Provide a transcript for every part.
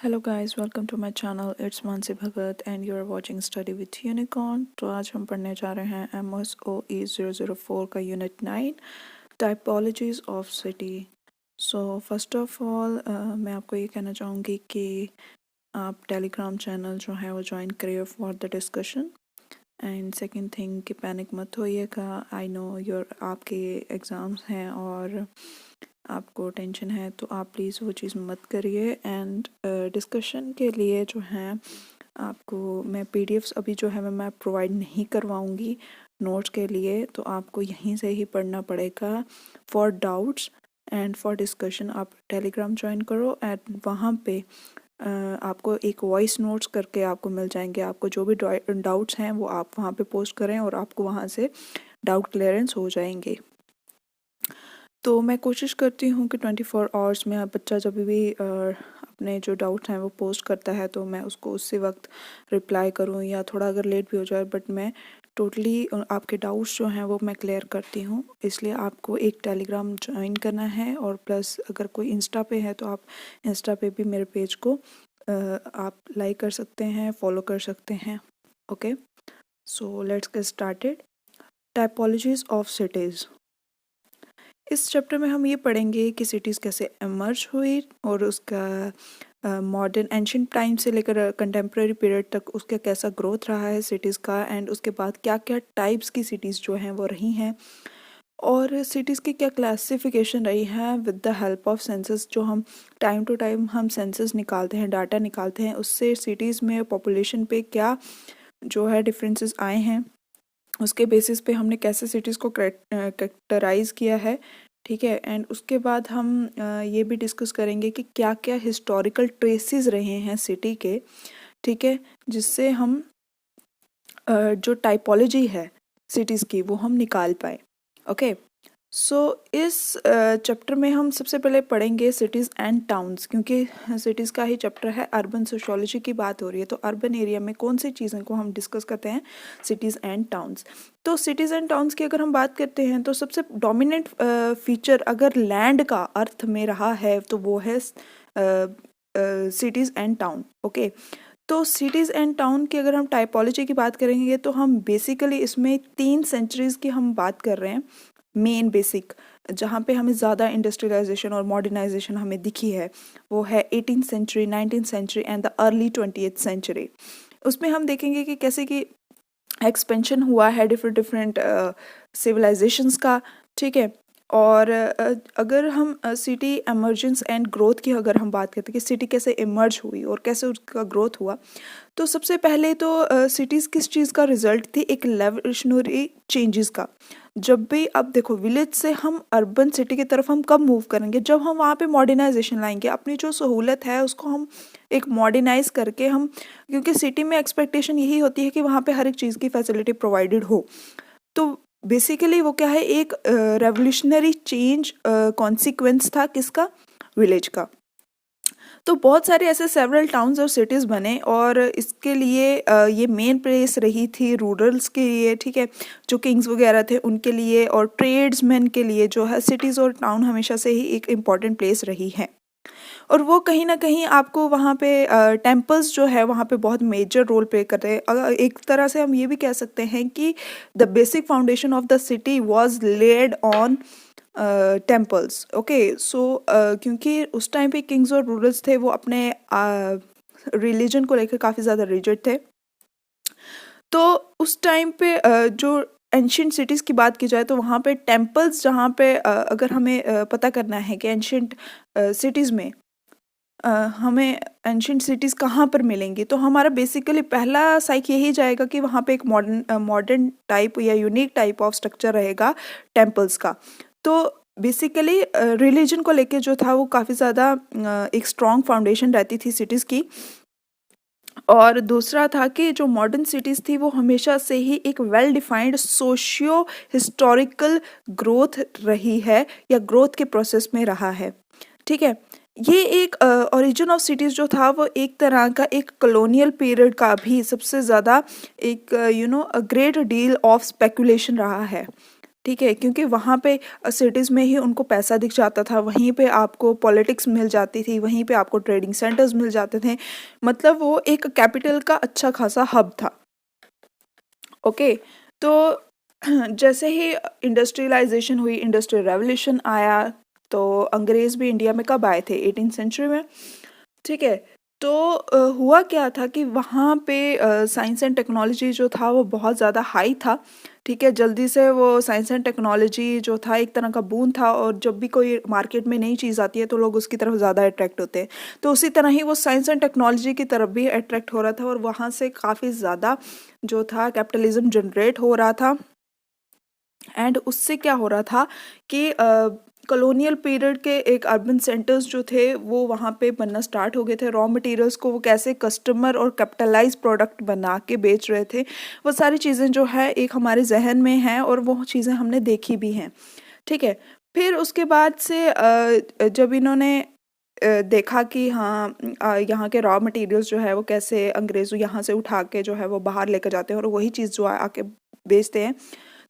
Hello guys, welcome to my channel. It's Mansi Bhagat and you are watching study with unicorn. तो आज हम पढ़ने जा रहे हैं MSOE 004 का unit 9, typologies of city. So first of all मैं आपको ये कहना चाहूँगी कि आप टेलीग्राम चैनल जो है वो ज्वाइन करिए for the discussion. And second thing कि पैनिक मत होइएगा। आई नो योर आपके एग्ज़ाम्स हैं और आपको टेंशन है, तो आप प्लीज़ वो चीज़ मत करिए। एंड डिस्कशन के लिए जो है आपको मैं पीडीएफ्स अभी जो है मैं प्रोवाइड नहीं करवाऊँगी नोट्स के लिए, तो आपको यहीं से ही पढ़ना पड़ेगा for doubts and for discussion. आप टेलीग्राम ज्वाइन करो एंड वहाँ पे आपको एक वॉइस नोट्स करके आपको मिल जाएंगे। आपको जो भी डाउट्स हैं वो आप वहाँ पे पोस्ट करें और आपको वहाँ से डाउट क्लियरेंस हो जाएंगे। तो मैं कोशिश करती हूँ कि 24 आवर्स में बच्चा जब भी अपने जो डाउट्स हैं वो पोस्ट करता है तो मैं उसको उसी वक्त रिप्लाई करूँ, या थोड़ा अगर लेट भी हो जाए, बट मैं टोटली आपके डाउट्स जो हैं वो मैं क्लियर करती हूँ। इसलिए आपको एक टेलीग्राम ज्वाइन करना है, और प्लस अगर कोई इंस्टा पे है तो आप इंस्टा पे भी मेरे पेज को आप लाइक कर सकते हैं, फॉलो कर सकते हैं। Okay, so let's get started. Typologies of cities. इस चैप्टर में हम ये पढ़ेंगे कि सिटीज़ कैसे एमर्ज हुई और उसका मॉडर्न एंशिएंट टाइम से लेकर कंटेम्प्रेरी पीरियड तक उसका कैसा ग्रोथ रहा है सिटीज़ का, एंड उसके बाद क्या क्या टाइप्स की सिटीज़ जो हैं वो रही हैं, और सिटीज़ की क्या क्लासिफिकेशन रही है with the help of census. जो हम टाइम टू टाइम हम सेंसस निकालते हैं, डाटा निकालते हैं, उससे सिटीज़ में पॉपुलेशन पे क्या जो है डिफरेंसेस आए हैं, उसके बेसिस पे हमने कैसे सिटीज़ को कैरेक्टराइज किया है। ठीक है, एंड उसके बाद हम ये भी डिस्कस करेंगे कि क्या क्या हिस्टोरिकल ट्रेसेस रहे हैं सिटी के। ठीक है, जिससे हम जो टाइपोलॉजी है सिटीज़ की वो हम निकाल पाए। ओके, सो इस चैप्टर में हम सबसे पहले पढ़ेंगे सिटीज़ एंड टाउन्स, क्योंकि सिटीज़ का ही चैप्टर है। अर्बन सोशियोलॉजी की बात हो रही है, तो अर्बन एरिया में कौन सी चीज़ों को हम डिस्कस करते हैं, सिटीज़ एंड टाउन्स। तो सिटीज़ एंड टाउन्स की अगर हम बात करते हैं तो सबसे डोमिनेंट फीचर अगर लैंड का अर्थ में रहा है तो वो है सिटीज़ एंड टाउन। ओके, तो सिटीज़ एंड टाउन की अगर हम टाइपोलॉजी की बात करेंगे तो हम बेसिकली इसमें 3 सेंचुरीज़ की हम बात कर रहे हैं, मेन बेसिक, जहाँ पे हमें ज़्यादा इंडस्ट्रियलाइजेशन और मॉडर्नाइजेशन हमें दिखी है वो है 18th century, 19th century and the early 20th century. उसमें हम देखेंगे कि कैसे कि एक्सपेंशन हुआ है डिफरेंट डिफरेंट सिविलाइजेशंस का। ठीक है, और अगर हम सिटी एमर्जेंस एंड ग्रोथ की अगर हम बात करते हैं कि सिटी कैसे इमर्ज हुई और कैसे उसका ग्रोथ हुआ, तो सबसे पहले तो सिटीज़ किस चीज़ का रिजल्ट थी, एक रेवोल्यूशनरी चेंजेस का। जब भी अब देखो, विलेज से हम अर्बन सिटी की तरफ हम कब मूव करेंगे, जब हम वहाँ पे मॉडर्नाइजेशन लाएंगे, अपनी जो सहूलत है उसको हम एक मॉडर्नाइज करके हम, क्योंकि सिटी में एक्सपेक्टेशन यही होती है कि वहाँ पे हर एक चीज़ की फैसिलिटी प्रोवाइडेड हो। तो बेसिकली वो क्या है, एक रेवोल्यूशनरी चेंज कॉन्सिक्वेंस था किसका, विलेज का। तो बहुत सारे ऐसे सेवरल टाउन्स और सिटीज़ बने, और इसके लिए ये मेन प्लेस रही थी रूरल्स के लिए। ठीक है, जो किंग्स वगैरह थे उनके लिए और ट्रेड्समैन के लिए जो है सिटीज़ और टाउन हमेशा से ही एक इम्पॉर्टेंट प्लेस रही है। और वो कहीं ना कहीं आपको वहाँ पे टेम्पल्स जो है वहाँ पे बहुत मेजर रोल प्ले करते हैं। एक तरह से हम ये भी कह सकते हैं कि the basic foundation of the city was laid on temples. Okay, so क्योंकि उस टाइम पे किंग्स और रूलर्स थे वो अपने रिलीजन को लेकर काफ़ी ज़्यादा रिजिड थे। तो उस टाइम पे जो एंशियंट सिटीज़ की बात की जाए तो वहाँ पे टेम्पल्स, जहाँ पे अगर हमें पता करना है कि एंशियंट सिटीज़ में हमें एंशियंट सिटीज़ कहाँ पर मिलेंगी, तो हमारा बेसिकली पहला साइक यही जाएगा कि वहाँ पे एक मॉडर्न टाइप या यूनिक टाइप ऑफ स्ट्रक्चर रहेगा टेम्पल्स का। तो बेसिकली रिलीजन को लेके जो था वो काफ़ी ज़्यादा एक स्ट्रॉन्ग फाउंडेशन रहती थी सिटीज़ की। और दूसरा था कि जो मॉडर्न सिटीज़ थी वो हमेशा से ही एक well defined socio historical growth रही है, या ग्रोथ के प्रोसेस में रहा है। ठीक है, ये एक ओरिजिन ऑफ सिटीज़ जो था वो एक तरह का एक कॉलोनियल पीरियड का भी सबसे ज़्यादा एक a great deal of speculation रहा है। ठीक है, क्योंकि वहाँ पे सिटीज़ में ही उनको पैसा दिख जाता था, वहीं पे आपको पॉलिटिक्स मिल जाती थी, वहीं पे आपको ट्रेडिंग सेंटर्स मिल जाते थे, मतलब वो एक कैपिटल का अच्छा खासा हब था। ओके, तो जैसे ही इंडस्ट्रियलाइजेशन हुई, इंडस्ट्रियल रेवोल्यूशन आया, तो अंग्रेज़ भी इंडिया में कब आए थे? 18th सेंचुरी में। ठीक है, तो हुआ क्या था कि वहाँ पे साइंस एंड टेक्नोलॉजी जो था वो बहुत ज़्यादा हाई था। ठीक है, जल्दी से वो साइंस एंड टेक्नोलॉजी जो था एक तरह का बूम था, और जब भी कोई मार्केट में नई चीज़ आती है तो लोग उसकी तरफ ज़्यादा अट्रैक्ट होते हैं। तो उसी तरह ही वो साइंस एंड टेक्नोलॉजी की तरफ भी अट्रैक्ट हो रहा था, और वहाँ से काफ़ी ज़्यादा जो था कैपिटलिज्म जनरेट हो रहा था। एंड उससे क्या हो रहा था कि कॉलोनियल पीरियड के एक अर्बन सेंटर्स जो थे वो वहाँ पे बनना स्टार्ट हो गए थे। रॉ मटेरियल्स को वो कैसे कस्टमर और कैपिटलाइज प्रोडक्ट बना के बेच रहे थे, वो सारी चीज़ें जो है एक हमारे जहन में हैं, और वो चीज़ें हमने देखी भी हैं। ठीक है, फिर उसके बाद से जब इन्होंने देखा कि हाँ, यहाँ के रॉ मटेरियल्स जो है वो कैसे अंग्रेज़ों यहाँ से उठा के जो है वो बाहर लेकर जाते हैं, और वही चीज़ जो है आके बेचते हैं,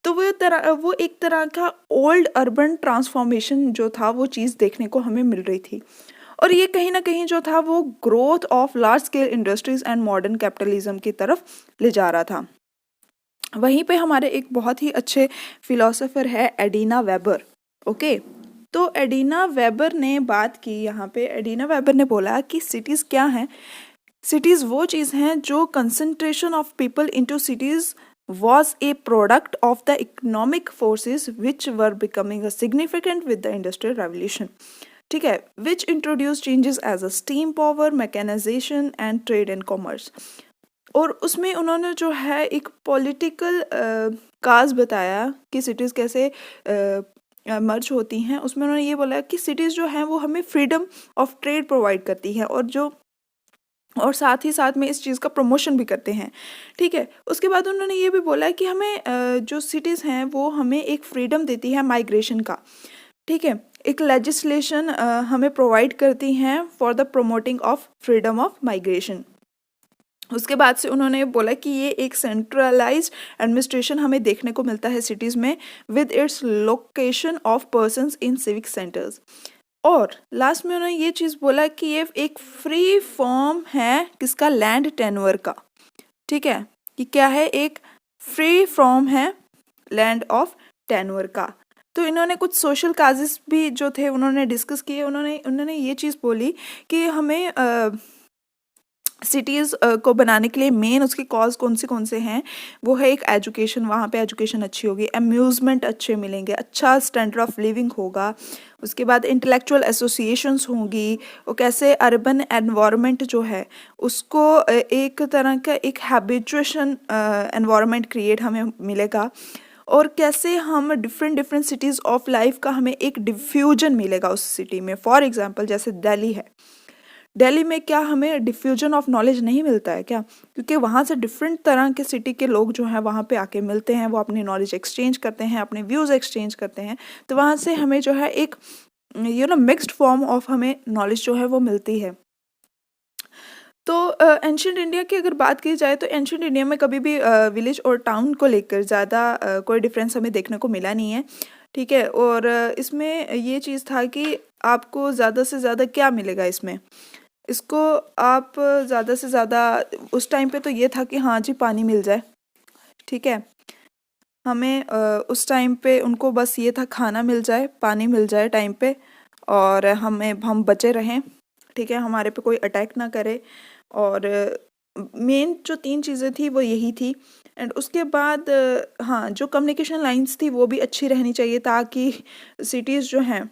तो वो एक तरह का ओल्ड अर्बन ट्रांसफॉर्मेशन जो था वो चीज़ देखने को हमें मिल रही थी। और ये कहीं न कहीं जो था वो growth of large scale industries and modern capitalism की तरफ ले जा रहा था। वहीं पे हमारे एक बहुत ही अच्छे फिलोसोफर है एडिना वेबर। ओके, तो एडिना वेबर ने बात की यहाँ पे। एडिना वेबर ने बोला कि सिटीज़ क्या हैं? सिटीज़ वो चीज़ हैं जो concentration of people into cities was a product of the economic forces which were becoming significant with the industrial revolution. ठीक है, which introduced changes as a steam power, mechanization and trade and commerce. और उसमें उन्होंने जो है एक political काज बताया कि सिटीज़ कैसे मर्ज होती हैं। उसमें उन्होंने ये बोला कि सिटीज़ जो हैं वो हमें फ्रीडम ऑफ ट्रेड प्रोवाइड करती हैं, और साथ ही साथ में इस चीज़ का प्रमोशन भी करते हैं। ठीक है, उसके बाद उन्होंने ये भी बोला कि हमें जो सिटीज़ हैं वो हमें एक फ्रीडम देती है माइग्रेशन का। ठीक है, एक लेजिस्लेशन हमें प्रोवाइड करती हैं for the promoting of freedom of migration. उसके बाद से उन्होंने बोला कि ये एक सेंट्रलाइज्ड एडमिनिस्ट्रेशन हमें देखने को मिलता है सिटीज़ में, with its location of persons in civic centres. और लास्ट में उन्होंने ये चीज़ बोला कि ये एक फ्री फॉर्म है किसका? लैंड टेन्योर का। ठीक है, कि क्या है? एक फ्री फॉर्म है लैंड ऑफ टेन्योर का। तो इन्होंने कुछ सोशल काजेस भी जो थे उन्होंने डिस्कस किए। उन्होंने ये चीज़ बोली कि हमें सिटीज़ को बनाने के लिए मेन उसके कॉज कौन से हैं? वो है एक एजुकेशन, वहाँ पे एजुकेशन अच्छी होगी, अम्यूज़मेंट अच्छे मिलेंगे, अच्छा स्टैंडर्ड ऑफ लिविंग होगा। उसके बाद इंटेलेक्चुअल एसोसिएशंस होंगी, वो कैसे अर्बन एनवायरनमेंट जो है उसको एक तरह का एक हैबिचुएशन एनवायरनमेंट क्रिएट हमें मिलेगा, और कैसे हम डिफरेंट सिटीज़ ऑफ लाइफ का हमें एक डिफ्यूजन मिलेगा उस सिटी में। फॉर एग्जांपल जैसे दिल्ली है, दिल्ली में क्या हमें डिफ्यूजन ऑफ नॉलेज नहीं मिलता है क्या? क्योंकि वहाँ से डिफरेंट तरह के सिटी के लोग जो हैं वहाँ पे आके मिलते हैं, वो अपनी नॉलेज एक्सचेंज करते हैं, अपने व्यूज़ एक्सचेंज करते हैं, तो वहाँ से हमें जो है एक मिक्स्ड फॉर्म ऑफ हमें नॉलेज जो है वो मिलती है। तो एंशिएंट इंडिया की अगर बात की जाए तो एंशिएंट इंडिया में कभी भी विलेज और टाउन को लेकर ज़्यादा कोई डिफरेंस हमें देखने को मिला नहीं है। ठीक है, और इसमें ये चीज़ था कि आपको ज़्यादा से ज़्यादा क्या मिलेगा इसमें? इसको आप ज़्यादा से ज़्यादा उस टाइम पे तो ये था कि हाँ जी पानी मिल जाए। ठीक है, हमें उस टाइम पे उनको बस ये था खाना मिल जाए, पानी मिल जाए टाइम पे, और हम बचे रहें। ठीक है, हमारे पे कोई अटैक ना करे, और मेन जो 3 चीज़ें थी वो यही थी। एंड उसके बाद हाँ, जो कम्युनिकेशन लाइन्स थी वो भी अच्छी रहनी चाहिए ताकि सिटीज़ जो हैं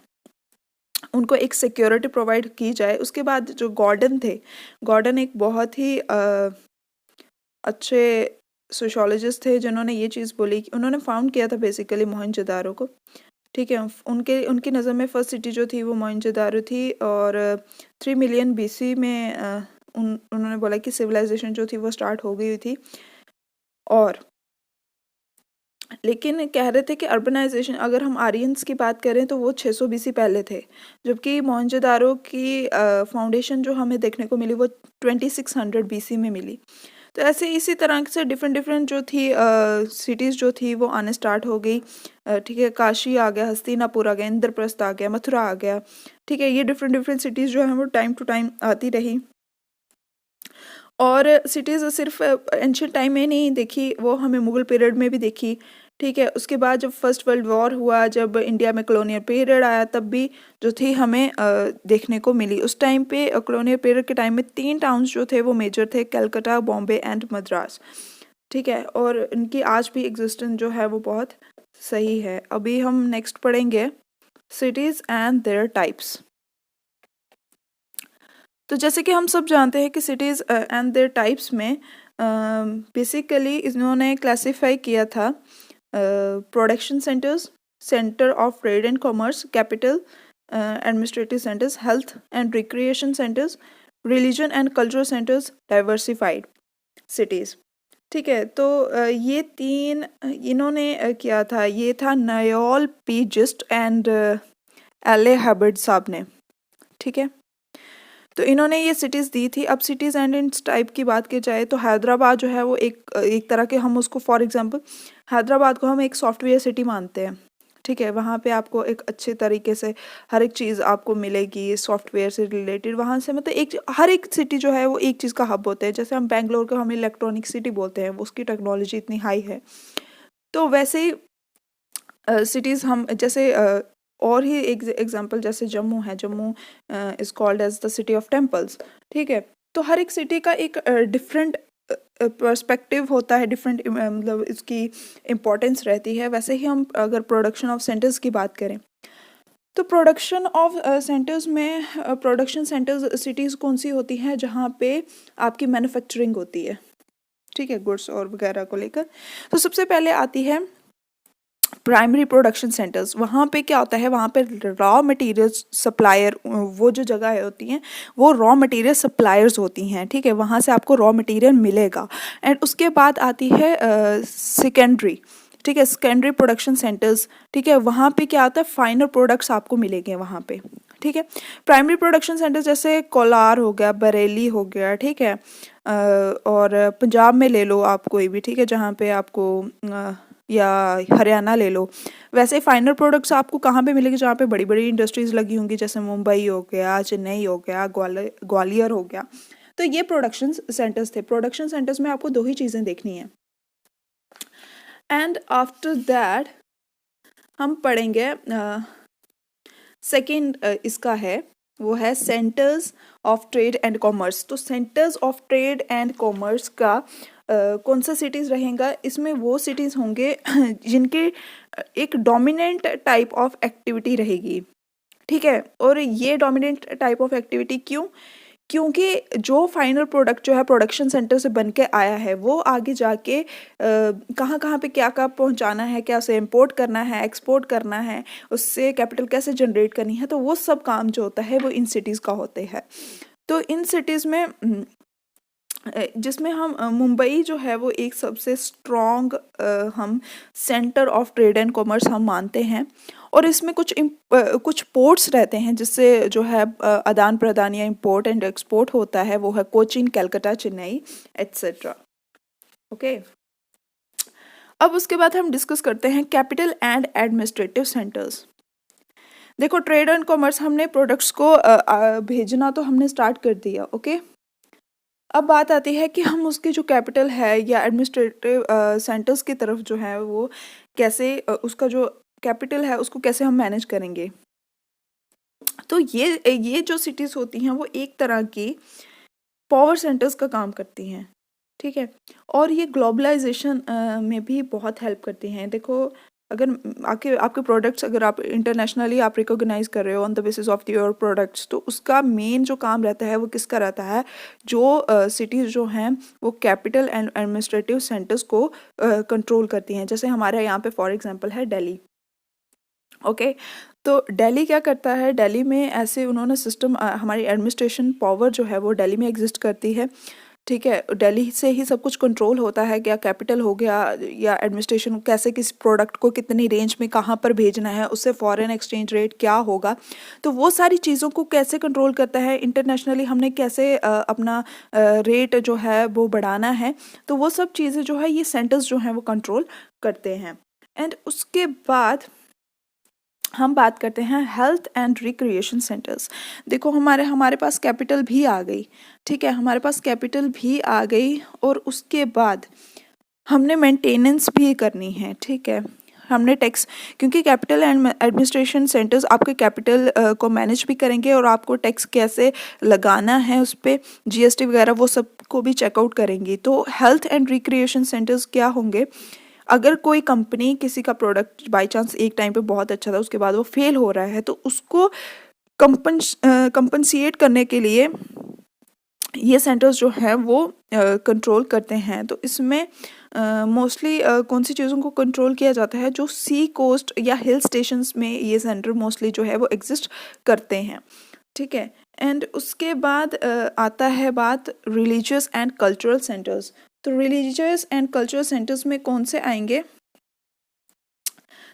उनको एक सिक्योरिटी प्रोवाइड की जाए। उसके बाद जो गॉर्डन थे, गॉर्डन एक बहुत ही अच्छे सोशियोलॉजिस्ट थे जिन्होंने ये चीज़ बोली कि उन्होंने फाउंड किया था बेसिकली मोहनजोदारो को। ठीक है, उनकी नज़र में फर्स्ट सिटी जो थी वो मोहनजोदारो थी, और 3 मिलियन बीसी में उन्होंने बोला कि सिविलाइजेशन जो थी वो स्टार्ट हो गई हुई थी। और लेकिन कह रहे थे कि अर्बनाइजेशन, अगर हम आर्यंस की बात करें तो वो 600 बीसी पहले थे, जबकि मोहनजोदारो की फाउंडेशन जो हमें देखने को मिली वो 2600 बीसी में मिली। तो ऐसे इसी तरह से डिफरेंट डिफरेंट जो थी सिटीज़ जो थी वो आने स्टार्ट हो गई। ठीक है, काशी आ गया, हस्तिनापुर आ गया, इंद्रप्रस्थ आ गया, मथुरा आ गया। ठीक है, ये डिफरेंट डिफरेंट सिटीज़ जो है वो टाइम टू टाइम आती रही। और सिटीज़ सिर्फ एंशियंट टाइम में नहीं देखी, वो हमें मुगल पीरियड में भी देखी। ठीक है, उसके बाद जब फर्स्ट वर्ल्ड वॉर हुआ, जब इंडिया में कॉलोनियल पीरियड आया, तब भी जो थी हमें देखने को मिली। उस टाइम पे कॉलोनियल पीरियड के टाइम में 3 टाउन्स जो थे वो मेजर थे, कलकत्ता, बॉम्बे एंड मद्रास। ठीक है, और इनकी आज भी एग्जिस्टेंस जो है वो बहुत सही है। अभी हम नेक्स्ट पढ़ेंगे सिटीज़ एंड देयर टाइप्स। तो जैसे कि हम सब जानते हैं कि सिटीज़ एंड देयर टाइप्स में बेसिकली इन्होंने क्लासिफाई किया था production centres, centre of trade and commerce, capital, administrative centres, health and recreation centres, religion and cultural centres, diversified cities. ठीक है, तो ये 3 इन्होंने किया था। ये था Noel P Gist and L A. Halbert साहब ने। ठीक है, तो इन्होंने ये सिटीज़ दी थी। अब सिटीज़ एंड इट्स टाइप की बात की जाए तो हैदराबाद जो है वो एक तरह के, हम उसको फॉर एग्जांपल हैदराबाद को हम एक सॉफ्टवेयर सिटी मानते हैं। ठीक है, वहाँ पे आपको एक अच्छे तरीके से हर एक चीज़ आपको मिलेगी सॉफ्टवेयर से रिलेटेड। वहाँ से मतलब हर एक सिटी जो है वो एक चीज़ का हब होता है। जैसे हम बेंगलोर को हम इलेक्ट्रॉनिक सिटी बोलते हैं, उसकी टेक्नोलॉजी इतनी हाई है। तो वैसे ही सिटीज़ हम जैसे और ही एग्जांपल जैसे जम्मू है, Jammu is called as the city of temples. ठीक है, तो हर एक सिटी का एक डिफरेंट पर्सपेक्टिव होता है, डिफरेंट मतलब इसकी इम्पोर्टेंस रहती है। वैसे ही हम अगर प्रोडक्शन ऑफ सेंटर्स की बात करें तो प्रोडक्शन ऑफ सेंटर्स में प्रोडक्शन सेंटर्स सिटीज़ कौन सी होती हैं जहाँ पे आपकी मैन्युफैक्चरिंग होती है। ठीक है, गुड्स और वगैरह को लेकर। तो सबसे पहले आती है प्राइमरी प्रोडक्शन सेंटर्स। वहाँ पे क्या होता है, वहाँ पे रॉ मटेरियल सप्लायर, वो जो जगह होती हैं वो रॉ मटेरियल सप्लायर्स होती हैं। ठीक है, वहाँ से आपको रॉ मटेरियल मिलेगा। एंड उसके बाद आती है सेकेंडरी। ठीक है, सेकेंडरी प्रोडक्शन सेंटर्स। ठीक है, वहाँ पे क्या आता है, फाइनल प्रोडक्ट्स आपको मिलेंगे वहाँ पे। ठीक है, प्राइमरी प्रोडक्शन सेंटर्स जैसे कोलार हो गया, बरेली हो गया। ठीक है, और पंजाब में ले लो आप कोई भी। ठीक है, जहाँ पे आपको या हरियाणा ले लो। वैसे फाइनल प्रोडक्ट्स आपको कहाँ पे मिलेंगे, जहाँ पे बड़ी बड़ी इंडस्ट्रीज लगी होंगी, जैसे मुंबई हो गया, चेन्नई हो गया, ग्वालियर हो गया। तो ये प्रोडक्शन सेंटर्स थे। प्रोडक्शन सेंटर्स में आपको 2 ही चीज़ें देखनी है। एंड आफ्टर दैट हम पढ़ेंगे सेकेंड इसका है, वो है centres of trade and commerce. तो centres of trade and commerce का कौन सा सिटीज़ रहेगा, इसमें वो सिटीज़ होंगे जिनके एक डोमिनेंट टाइप ऑफ एक्टिविटी रहेगी। ठीक है, और ये डोमिनेंट टाइप ऑफ एक्टिविटी क्योंकि जो फाइनल प्रोडक्ट जो है प्रोडक्शन सेंटर से बन के आया है वो आगे जाके कहाँ कहाँ पे क्या क्या पहुँचाना है, क्या उसे इम्पोर्ट करना है, एक्सपोर्ट करना है, उससे कैपिटल कैसे जनरेट करनी है, तो वो सब काम जो होता है वो इन सिटीज़ का होते हैं। तो इन सिटीज़ में जिसमें हम मुंबई जो है वो एक सबसे स्ट्रॉन्ग हम centre of trade and commerce हम मानते हैं। और इसमें कुछ पोर्ट्स रहते हैं जिससे जो है आदान प्रदान या इम्पोर्ट एंड एक्सपोर्ट होता है, वो है कोचीन, कलकत्ता, चेन्नई एट्सेट्रा। ओके, अब उसके बाद हम डिस्कस करते हैं कैपिटल एंड एडमिनिस्ट्रेटिव सेंटर्स। देखो, ट्रेड एंड कॉमर्स हमने प्रोडक्ट्स को भेजना तो हमने स्टार्ट कर दिया। ओके, अब बात आती है कि हम उसकी जो कैपिटल है या एडमिनिस्ट्रेटिव सेंटर्स की तरफ जो है वो कैसे उसका जो कैपिटल है उसको कैसे हम मैनेज करेंगे। तो ये जो सिटीज़ होती हैं वो एक तरह की पावर सेंटर्स का काम करती हैं। ठीक है, और ये ग्लोबलाइजेशन में भी बहुत हेल्प करती हैं। देखो, अगर आपके प्रोडक्ट्स अगर आप इंटरनेशनली आप रिकॉग्नाइज कर रहे हो on the basis of your products, तो उसका मेन जो काम रहता है वो किसका रहता है, जो सिटीज़ जो हैं वो कैपिटल एंड एडमिनिस्ट्रेटिव सेंटर्स को कंट्रोल करती हैं। जैसे हमारे यहाँ पे फॉर एग्जांपल है दिल्ली। ओके, तो दिल्ली क्या करता है, दिल्ली में ऐसे उन्होंने सिस्टम, हमारी एडमिनिस्ट्रेशन पावर जो है वो दिल्ली में एग्जिस्ट करती है। ठीक है, दिल्ली से ही सब कुछ कंट्रोल होता है, क्या कैपिटल हो गया या एडमिनिस्ट्रेशन कैसे किस प्रोडक्ट को कितनी रेंज में कहाँ पर भेजना है, उससे फॉरेन एक्सचेंज रेट क्या होगा, तो वो सारी चीज़ों को कैसे कंट्रोल करता है। इंटरनेशनली हमने कैसे अपना रेट जो है वो बढ़ाना है, तो वो सब चीज़ें जो है ये सेंटर्स जो हैं वो कंट्रोल करते हैं। एंड उसके बाद हम बात करते हैं हेल्थ एंड रिक्रिएशन सेंटर्स। देखो हमारे हमारे पास कैपिटल भी आ गई, ठीक है, हमारे पास कैपिटल भी आ गई और उसके बाद हमने मेंटेनेंस भी करनी है, ठीक है, हमने टैक्स, क्योंकि कैपिटल एंड एडमिनिस्ट्रेशन सेंटर्स आपके कैपिटल को मैनेज भी करेंगे और आपको टैक्स कैसे लगाना है उस पर जीएसटी वगैरह वो सब को भी चेकआउट करेंगी। तो हेल्थ एंड रिक्रिएशन सेंटर्स क्या होंगे, अगर कोई कंपनी किसी का प्रोडक्ट बाय चांस एक टाइम पे बहुत अच्छा था उसके बाद वो फेल हो रहा है, तो उसको कंपनसिएट करने के लिए ये सेंटर्स जो है वो कंट्रोल करते हैं। तो इसमें मोस्टली कौन सी चीज़ों को कंट्रोल किया जाता है, जो सी कोस्ट या हिल स्टेशंस में ये सेंटर मोस्टली जो है वो एग्जिस्ट करते हैं, ठीक है। एंड उसके बाद आता है बात रिलीजियस एंड कल्चरल सेंटर्स। तो रिलीजियस एंड कल्चरल सेंटर्स में कौन से आएंगे,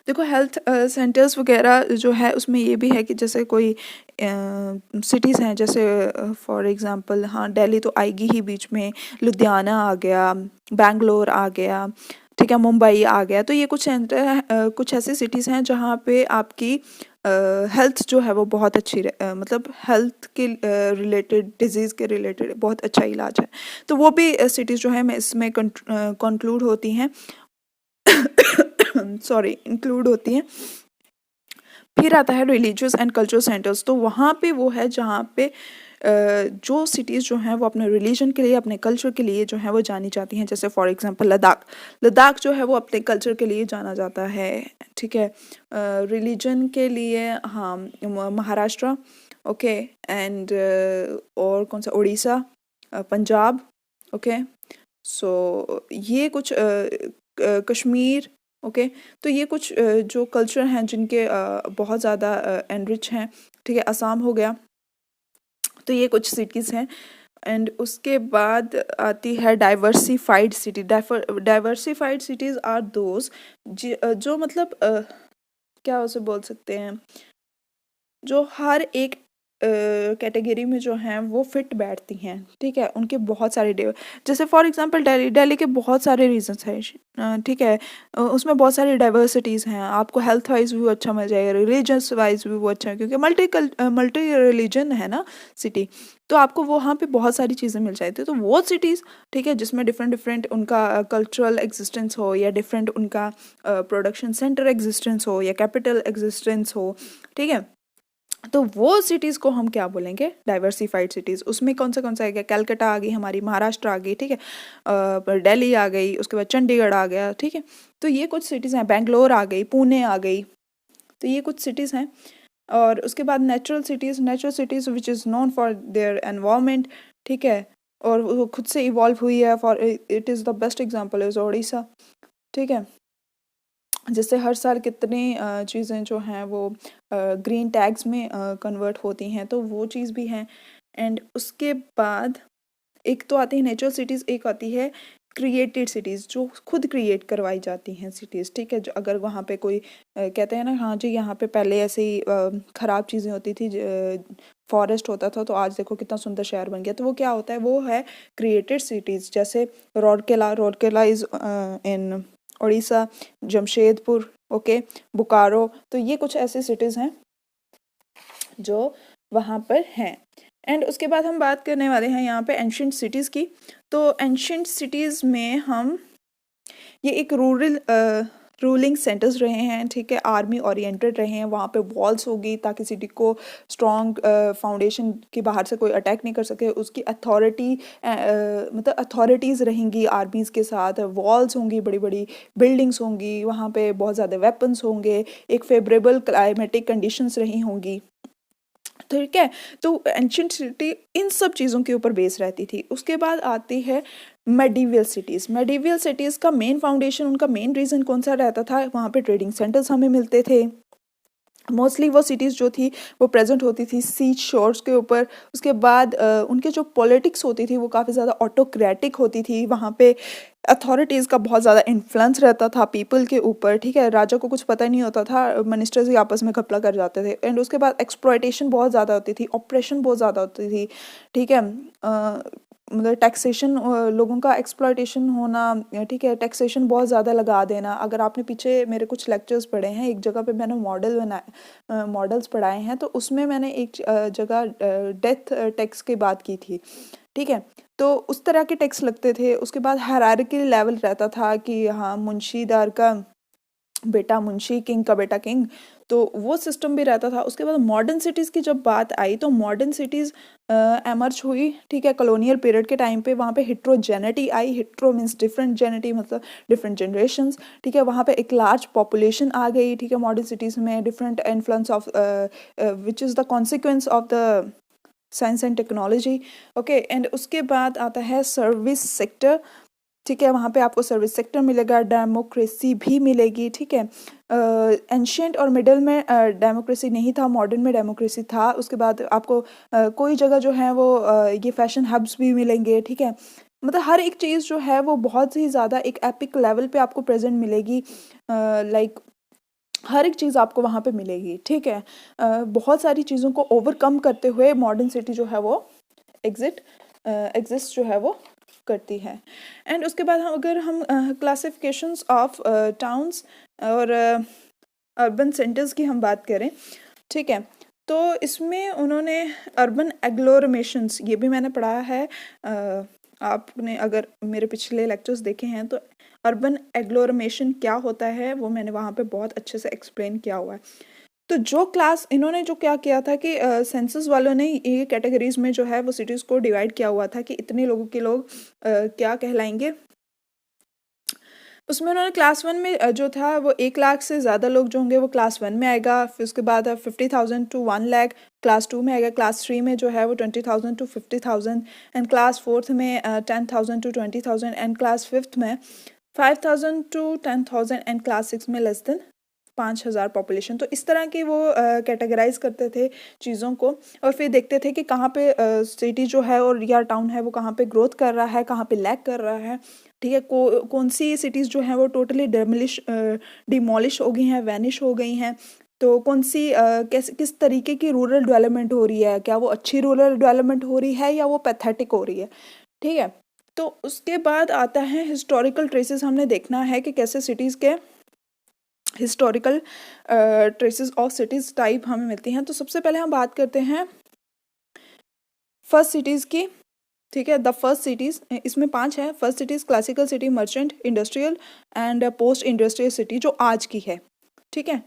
देखो हेल्थ सेंटर्स वगैरह जो है उसमें ये भी है कि जैसे कोई सिटीज़ हैं, जैसे फॉर एग्जांपल हाँ दिल्ली तो आएगी ही बीच में, लुधियाना आ गया, बेंगलोर आ गया, ठीक है, मुंबई आ गया। तो ये कुछ सेंटर है, कुछ ऐसी सिटीज़ हैं जहाँ पे आपकी हेल्थ जो है वो बहुत अच्छी मतलब हेल्थ के रिलेटेड डिजीज़ के रिलेटेड बहुत अच्छा इलाज है। तो वो भी सिटीज़ जो है इसमें कंक्लूड होती हैं सॉरी इंक्लूड होती हैं। फिर आता है रिलीजियस एंड कल्चरल सेंटर्स। तो वहाँ पे वो है जहाँ पे जो सिटीज़ जो हैं वो अपने रिलीजन के लिए, अपने कल्चर के लिए जो है वो जानी जाती हैं। जैसे फॉर एग्जांपल लद्दाख, लद्दाख जो है वो अपने कल्चर के लिए जाना जाता है, ठीक है। रिलीजन के लिए हाँ महाराष्ट्र, ओके, एंड और कौन सा, उड़ीसा, पंजाब, ओके। सो ये कुछ कश्मीर, ओके। तो ये कुछ जो कल्चर हैं जिनके बहुत ज़्यादा एनरिच हैं, ठीक है, असम हो गया। तो ये कुछ सिटीज़ हैं। एंड उसके बाद आती है diversified city. Diversified cities are those जो मतलब क्या उसे बोल सकते हैं, जो हर एक कैटेगरी में जो हैं वो फिट बैठती हैं, ठीक है। उनके बहुत सारे जैसे फॉर एग्जांपल दिल्ली के बहुत सारे रीजंस हैं, ठीक है, उसमें बहुत सारी डाइवर्सिटीज़ हैं। आपको हेल्थ वाइज भी वो अच्छा मिल जाएगा, रिलीजियस वाइज भी वो अच्छा है, क्योंकि मल्टी रिलीजन है ना सिटी, तो आपको वहाँ पे बहुत सारी चीज़ें मिल जाती है। तो वो सिटीज़, ठीक है, जिसमें डिफरेंट डिफरेंट उनका कल्चरल एग्जिस्टेंस हो, या डिफरेंट उनका प्रोडक्शन सेंटर एग्जिस्टेंस हो, या कैपिटल एग्जिस्टेंस हो, ठीक है, तो वो सिटीज़ को हम क्या बोलेंगे, डाइवर्सिफाइड सिटीज़। उसमें कौन सा आ गया, कलकत्ता आ गई हमारी, महाराष्ट्र आ गई, ठीक है, दिल्ली आ गई, उसके बाद चंडीगढ़ आ गया, ठीक है। तो ये कुछ सिटीज़ हैं, बेंगलोर आ गई, पुणे आ गई, तो ये कुछ सिटीज़ हैं। और उसके बाद natural cities which is known for their environment, ठीक है, और वो खुद से इवॉल्व हुई है। For it is the best example is Orissa, ठीक है, जिससे हर साल कितनी चीज़ें जो हैं वो ग्रीन टैग्स में कन्वर्ट होती हैं, तो वो चीज़ भी है। एंड उसके बाद एक तो आती है नेचुरल सिटीज़, एक आती है क्रिएटेड सिटीज़, जो खुद क्रिएट करवाई जाती हैं सिटीज़, ठीक है। जो अगर वहाँ पे कोई कहते हैं ना, हाँ जी यहाँ पे पहले ऐसे ही ख़राब चीज़ें होती थी, फॉरेस्ट होता था, तो आज देखो कितना सुंदर शहर बन गया। तो वो क्या होता है, वो है क्रिएटेड सिटीज़। जैसे Rourkela is in Orissa, Jamshedpur, okay, Bokaro. तो ये कुछ ऐसे सिटीज़ हैं जो वहाँ पर हैं। एंड उसके बाद हम बात करने वाले हैं यहाँ पे एंशिएंट सिटीज़ की। तो एंशिएंट सिटीज़ में हम ये एक रूलिंग सेंटर्स रहे हैं, ठीक है, आर्मी ओरिएंटेड रहे हैं। वहाँ पे वॉल्स होगी ताकि सिटी को स्ट्रॉन्ग फाउंडेशन के बाहर से कोई अटैक नहीं कर सके। उसकी अथॉरिटी मतलब अथॉरिटीज़ रहेंगी आर्मीज़ के साथ, वॉल्स होंगी, बड़ी बड़ी बिल्डिंग्स होंगी, वहाँ पे बहुत ज़्यादा वेपन्स होंगे, एक फेवरेबल क्लाइमेटिक कंडीशंस रही होंगी, ठीक है। तो एंशिएंट सिटी इन सब चीज़ों के ऊपर बेस रहती थी। उसके बाद आती है मेडिवल सिटीज़। मेडिवल सिटीज़ का मेन फाउंडेशन, उनका मेन रीज़न कौन सा रहता था, वहाँ पे ट्रेडिंग सेंटर्स हमें मिलते थे, मोस्टली वो सिटीज़ जो थी वो प्रेजेंट होती थी सी शोर्स के ऊपर। उसके बाद उनके जो पॉलिटिक्स होती थी वो काफ़ी ज़्यादा ऑटोक्रेटिक होती थी। वहाँ पे अथॉरिटीज़ का बहुत ज़्यादा इन्फ्लुएंस रहता था पीपल के ऊपर, ठीक है। राजा को कुछ पता ही नहीं होता था, मिनिस्टर्स ही आपस में घपला कर जाते थे। एंड उसके बाद एक्सप्लॉयटेशन बहुत ज़्यादा होती थी, ऑपरेशन बहुत ज़्यादा होती थी, ठीक है। मतलब टैक्सेशन, लोगों का एक्सप्लॉयटेशन होना, ठीक है, टैक्सेशन बहुत ज़्यादा लगा देना। अगर आपने पीछे मेरे कुछ लेक्चर्स पढ़े हैं, एक जगह पे मैंने मॉडल्स पढ़ाए हैं, तो उसमें मैंने एक जगह डेथ टैक्स की बात की थी, ठीक है। तो उस तरह के टैक्स लगते थे। उसके बाद हायरार्की लेवल रहता था कि हाँ, मुंशीदार का बेटा मुंशी, किंग का बेटा किंग, तो वो सिस्टम भी रहता था। उसके बाद मॉडर्न सिटीज़ की जब बात आई तो मॉडर्न सिटीज़ एमर्ज हुई, ठीक है, कॉलोनियल पीरियड के टाइम पे। वहाँ पे हिट्रोजेनिटी आई, हिट्रो मीन्स डिफरेंट, जेनिटी मतलब डिफरेंट जनरेशंस, ठीक है। वहाँ पे एक लार्ज पॉपुलेशन आ गई, ठीक है, मॉडर्न सिटीज़ में। Different influence of which is the consequence of the science and technology, okay. And उसके बाद आता है सर्विस सेक्टर, ठीक है। वहाँ पे आपको सर्विस सेक्टर मिलेगा, डेमोक्रेसी भी मिलेगी, ठीक है। एंशियंट और मिडल में डेमोक्रेसी नहीं था, मॉडर्न में डेमोक्रेसी था। उसके बाद आपको कोई जगह जो है वो ये फैशन हब्स भी मिलेंगे, ठीक है। मतलब हर एक चीज़ जो है वो बहुत ही ज़्यादा एक एपिक लेवल पे आपको प्रेजेंट मिलेगी, लाइक हर एक चीज़ आपको वहाँ पे मिलेगी, ठीक है। बहुत सारी चीज़ों को ओवरकम करते हुए मॉडर्न सिटी जो है वो एग्जिस्ट जो है वो करती है। एंड उसके बाद अगर हम क्लासिफिकेशंस ऑफ टाउन्स और अर्बन सेंटर्स की हम बात करें, ठीक है, तो इसमें उन्होंने अर्बन एग्लोमेरेशंस, ये भी मैंने पढ़ा है, आपने अगर मेरे पिछले लेक्चर्स देखे हैं तो अर्बन एग्लोमेरेशन क्या होता है वो मैंने वहाँ पे बहुत अच्छे से एक्सप्लेन किया हुआ है। तो जो क्लास इन्होंने जो क्या किया था कि सेंसस वालों ने ये कैटेगरीज में जो है वो सिटीज़ को डिवाइड किया हुआ था कि इतने लोगों के लोग क्या कहलाएंगे। उसमें उन्होंने क्लास 1 में जो था वो 1 लाख से ज़्यादा लोग जो होंगे वो क्लास 1 में आएगा। फिर उसके बाद 50,000 टू 1 लाख क्लास 2 में आएगा। क्लास 3 में जो है वो 20,000 टू 50,000 एंड क्लास 4th में 10,000 टू 20,000 एंड क्लास 5th में 5,000 टू 10,000 एंड क्लास 6 में लेस देन 5,000 पॉपुलेशन। तो इस तरह की वो कैटेगराइज करते थे चीज़ों को, और फिर देखते थे कि कहाँ पे सिटी जो है और या टाउन है वो कहाँ पे ग्रोथ कर रहा है, कहाँ पे लैग कर रहा है, ठीक है। कौन सी सिटीज़ जो हैं वो टोटली डिमोलिश हो गई हैं, वैनिश हो गई हैं। तो कौन सी किस तरीके की रूरल डेवलपमेंट हो रही है, क्या वो अच्छी रूरल डेवलपमेंट हो रही है या वो पैथेटिक हो रही है, ठीक है। तो उसके बाद आता है हिस्टोरिकल ट्रेसेस। हमने देखना है कि कैसे सिटीज़ के historical traces of cities type हमें मिलती हैं। तो सबसे पहले हम बात करते हैं फर्स्ट सिटीज़ की, ठीक है। द फर्स्ट सिटीज़, इसमें 5 है। First cities classical city, merchant, industrial and post industrial city, जो आज की है, ठीक है,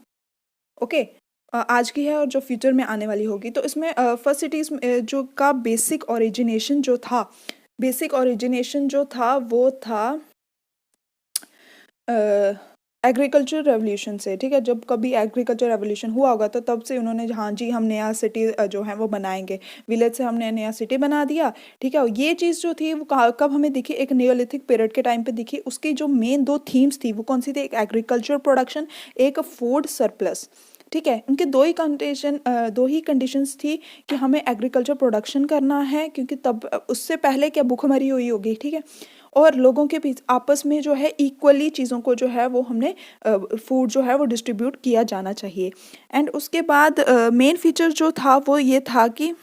ओके। आज की है और जो फ्यूचर में आने वाली होगी। तो इसमें फर्स्ट सिटीज़ जो का बेसिक ओरिजिनेशन जो था वो था एग्रीकल्चर रेवोल्यूशन से, ठीक है। जब कभी एग्रीकल्चर रेवोल्यूशन हुआ होगा तो तब से उन्होंने हाँ जी हम नया सिटी जो है वो बनाएंगे, विलेज से हमने नया सिटी बना दिया, ठीक है। ये चीज़ जो थी वो कब हमें दिखी, एक नियोलिथिक पीरियड के टाइम पे दिखी। उसकी जो मेन 2 थीम्स थी वो कौन सी थी, एक एग्रीकल्चर प्रोडक्शन, एक फूड सरप्लस, ठीक है। उनके दो ही कंडीशंस थी कि हमें एग्रीकल्चर प्रोडक्शन करना है, क्योंकि तब उससे पहले क्या भूखमरी हुई होगी, ठीक है, और लोगों के बीच आपस में जो है इक्वली चीज़ों को जो है वो हमने फूड जो है वो डिस्ट्रीब्यूट किया जाना चाहिए। एंड उसके बाद मेन फीचर जो था वो ये था कि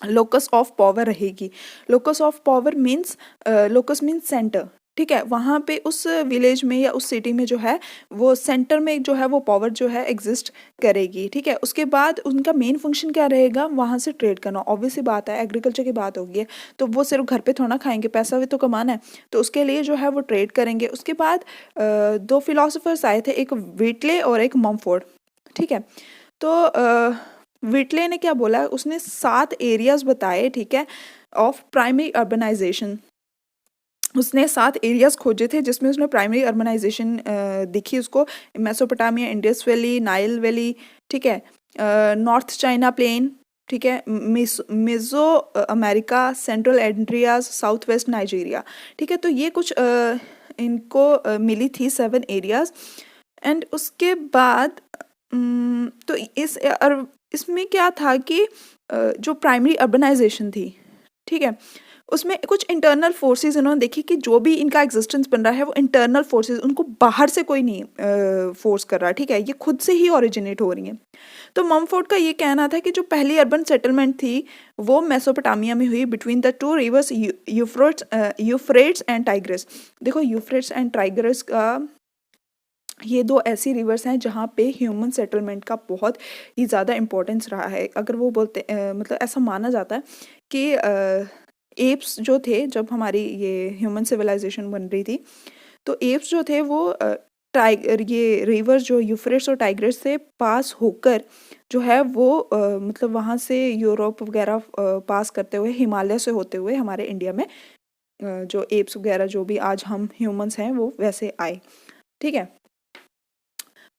लोकस ऑफ पावर रहेगी। Locus of power means locus means centre, ठीक है। वहाँ पे उस विलेज में या उस सिटी में जो है वो सेंटर में जो है वो पावर जो है एग्जिस्ट करेगी, ठीक है। उसके बाद उनका मेन फंक्शन क्या रहेगा, वहाँ से ट्रेड करना। ऑब्वियस सी बात है, एग्रीकल्चर की बात होगी है तो वो सिर्फ घर पे थोड़ा खाएंगे, पैसा भी तो कमाना है, तो उसके लिए जो है वो ट्रेड करेंगे। उसके बाद 2 फिलोसोफर्स आए थे, एक व्हिटले और एक मॉमफोर्ड, ठीक है। तो व्हिटले ने क्या बोला, उसने 7 एरियाज बताए, ठीक है, ऑफ प्राइमरी अर्बनाइजेशन। उसने 7 एरियाज खोजे थे जिसमें उसने प्राइमरी अर्बनाइजेशन दिखी उसको। Mesopotamia, Indus valley, Nile valley, ठीक है, नॉर्थ चाइना प्लेन, ठीक है, Mesoamerica, central Andes, south west Nigeria, ठीक है। तो ये कुछ इनको मिली थी 7 एरियाज। एंड उसके बाद तो इसमें क्या था कि जो प्राइमरी अर्बनाइजेशन थी, ठीक है, उसमें कुछ इंटरनल फोर्सेस इन्होंने देखी कि जो भी इनका एग्जिस्टेंस बन रहा है वो इंटरनल फोर्सेस, उनको बाहर से कोई नहीं फोर्स कर रहा, ठीक है, ये खुद से ही ओरिजिनेट हो रही हैं। तो ममफोर्ड का ये कहना था कि जो पहली अर्बन सेटलमेंट थी वो मेसोपोटामिया में हुई between the two reverse Euphrates and Tigris. देखो यूफ्रेट्स एंड टाइग्रिस का, ये दो ऐसी रिवर्स हैं जहाँ पे ह्यूमन सेटलमेंट का बहुत ही ज़्यादा इम्पोर्टेंस रहा है। अगर वो बोलते मतलब ऐसा माना जाता है कि एप्स जो थे, जब हमारी ये ह्यूमन सिविलाइजेशन बन रही थी, तो एप्स जो थे वो ये रिवर्स जो यूफ्रेट्स और टाइग्रिस से पास होकर जो है वो मतलब वहाँ से यूरोप वगैरह पास करते हुए, हिमालय से होते हुए हमारे इंडिया में जो एप्स वगैरह जो भी आज हम ह्यूमंस हैं वो वैसे आए, ठीक है।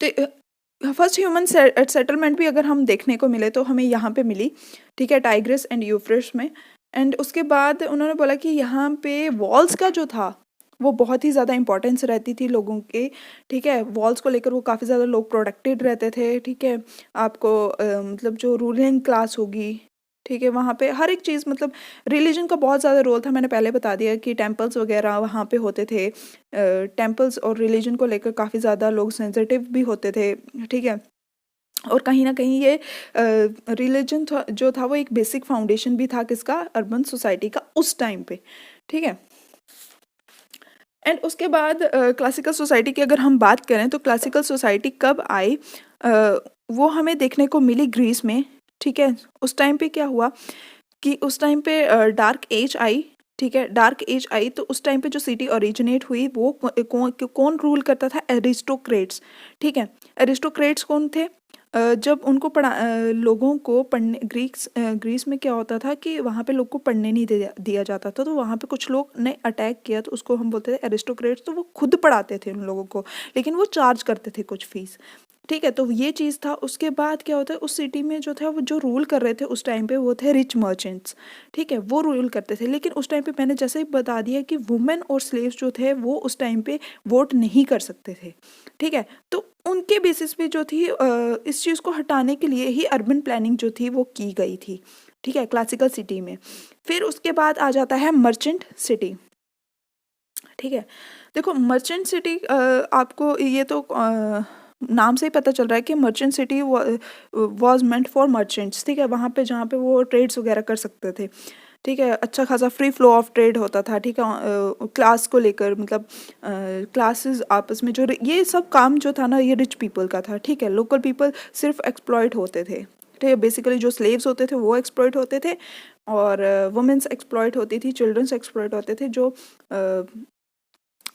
तो फर्स्ट ह्यूमन सेटलमेंट भी अगर हम देखने को मिले तो हमें यहाँ पे मिली, ठीक है, टाइग्रिस एंड यूफ्रेट्स में। एंड उसके बाद उन्होंने बोला कि यहाँ पे वॉल्स का जो था वो बहुत ही ज़्यादा इंपॉर्टेंस रहती थी लोगों के, ठीक है, वॉल्स को लेकर वो काफ़ी ज़्यादा लोग प्रोटेक्टेड रहते थे, ठीक है। आपको मतलब जो रूलिंग क्लास होगी, ठीक है, वहाँ पे हर एक चीज़, मतलब रिलीजन का बहुत ज़्यादा रोल था। मैंने पहले बता दिया कि टेम्पल्स वगैरह वहाँ पे होते थे, टेम्पल्स और रिलीजन को लेकर काफ़ी ज़्यादा लोग सेंसिटिव भी होते थे, ठीक है। और कहीं ना कहीं ये रिलीजन जो था वो एक बेसिक फाउंडेशन भी था किसका, अर्बन सोसाइटी का उस टाइम पे, ठीक है। एंड उसके बाद क्लासिकल सोसाइटी की अगर हम बात करें तो क्लासिकल सोसाइटी कब आई, वो हमें देखने को मिली ग्रीस में, ठीक है। उस टाइम पे क्या हुआ कि उस टाइम पे डार्क एज आई, ठीक है, डार्क एज आई। तो उस टाइम पे जो सिटी ओरिजिनेट हुई वो कौन रूल करता था, एरिस्टोक्रेट्स, ठीक है। एरिस्टोक्रेट्स कौन थे, जब उनको लोगों को पढ़ने, ग्रीस में क्या होता था कि वहाँ पे लोग को पढ़ने नहीं दिया जाता था, तो वहाँ पे कुछ लोग ने अटैक किया, तो उसको हम बोलते थे एरिस्टोक्रेट्स। तो वो खुद पढ़ाते थे उन लोगों को, लेकिन वो चार्ज करते थे कुछ फीस, ठीक है। तो ये चीज़ था। उसके बाद क्या होता है, उस सिटी में जो था वो जो रूल कर रहे थे उस टाइम पे वो थे रिच मर्चेंट्स, ठीक है, वो रूल करते थे। लेकिन उस टाइम पे मैंने जैसे ही बता दिया कि वुमेन और स्लेव्स जो थे वो उस टाइम पे वोट नहीं कर सकते थे, ठीक है। तो उनके बेसिस पे जो थी इस चीज़ को हटाने के लिए ही अर्बन प्लानिंग जो थी वो की गई थी, ठीक है, क्लासिकल सिटी में। फिर उसके बाद आ जाता है मर्चेंट सिटी, ठीक है। देखो मर्चेंट सिटी, आपको ये तो नाम से ही पता चल रहा है कि merchant city was meant for merchants, ठीक है। वहाँ पे जहाँ पे वो ट्रेड्स वगैरह कर सकते थे, ठीक है, अच्छा खासा फ्री फ्लो ऑफ ट्रेड होता था, ठीक है। क्लास को लेकर, मतलब क्लासेस आपस में जो ये सब काम जो था ना ये रिच पीपल का था, ठीक है। लोकल पीपल सिर्फ एक्सप्लॉइट होते थे, ठीक है। बेसिकली जो स्लेव्स होते थे वो एक्सप्लॉइट होते थे, और वुमेन्स एक्सप्लॉइट होती थी, चिल्ड्रंस एक्सप्लॉइट होते थे, जो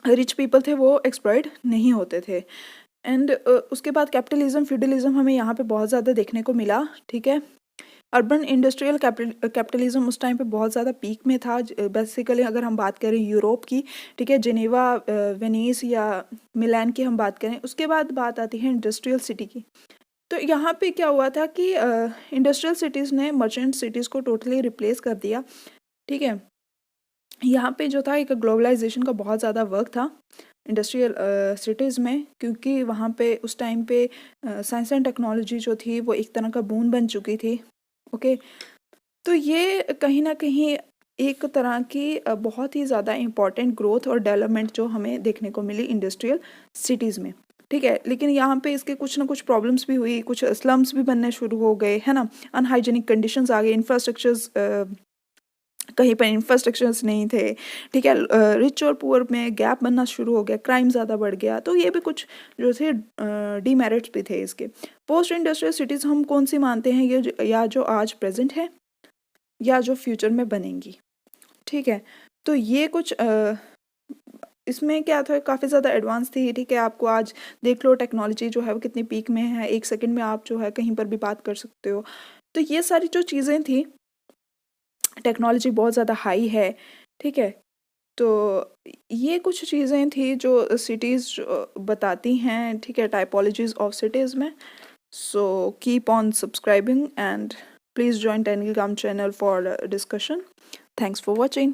रिच पीपल थे वो एक्सप्लॉइट नहीं होते थे। एंड उसके बाद कैपिटलिज्म, फ्यूडलिज्म हमें यहाँ पे बहुत ज़्यादा देखने को मिला, ठीक है। अर्बन इंडस्ट्रियल कैपिटलिज्म उस टाइम पे बहुत ज़्यादा पीक में था। बेसिकली अगर हम बात करें यूरोप की, ठीक है, जिनेवा, वेनिस या मिलान की हम बात करें, उसके बाद बात आती है इंडस्ट्रियल सिटी की। तो यहाँ पे क्या हुआ था कि इंडस्ट्रियल सिटीज़ ने मर्चेंट सिटीज़ को टोटली रिप्लेस कर दिया, ठीक है। यहाँ पे जो था एक ग्लोबलाइजेशन का बहुत ज़्यादा वर्क था इंडस्ट्रियल सिटीज़ में, क्योंकि वहाँ पे उस टाइम पे साइंस एंड टेक्नोलॉजी जो थी वो एक तरह का बून बन चुकी थी, ओके। तो ये कहीं ना कहीं एक तरह की बहुत ही ज़्यादा इम्पॉर्टेंट ग्रोथ और डेवलपमेंट जो हमें देखने को मिली इंडस्ट्रियल सिटीज़ में, ठीक है। लेकिन यहाँ पे इसके कुछ ना कुछ प्रॉब्लम्स भी हुई, कुछ स्लम्स भी बनने शुरू हो गए, है ना, अनहाइजेनिक कंडीशंस आ गए, इंफ्रास्ट्रक्चर्स, कहीं पर इंफ्रास्ट्रक्चर्स नहीं थे, ठीक है। रिच और पुअर में गैप बनना शुरू हो गया, क्राइम ज़्यादा बढ़ गया। तो ये भी कुछ जो थे डीमेरिट्स भी थे इसके। पोस्ट इंडस्ट्रियल सिटीज़ हम कौन सी मानते हैं, ये या जो आज प्रेजेंट है या जो फ्यूचर में बनेंगी, ठीक है। तो ये कुछ इसमें क्या था, काफ़ी ज़्यादा एडवांस थी, ठीक है। आपको आज देख लो टेक्नोलॉजी जो है वो कितनी पीक में है, 1 सेकंड में आप जो है कहीं पर भी बात कर सकते हो। तो ये सारी जो चीज़ें थी, टेक्नोलॉजी बहुत ज़्यादा हाई है, ठीक है। तो ये कुछ चीज़ें थी जो सिटीज़ बताती हैं, ठीक है, टाइपोलॉजीज ऑफ सिटीज़ में। So keep on subscribing and please join Tanglekam channel for discussion. Thanks for watching.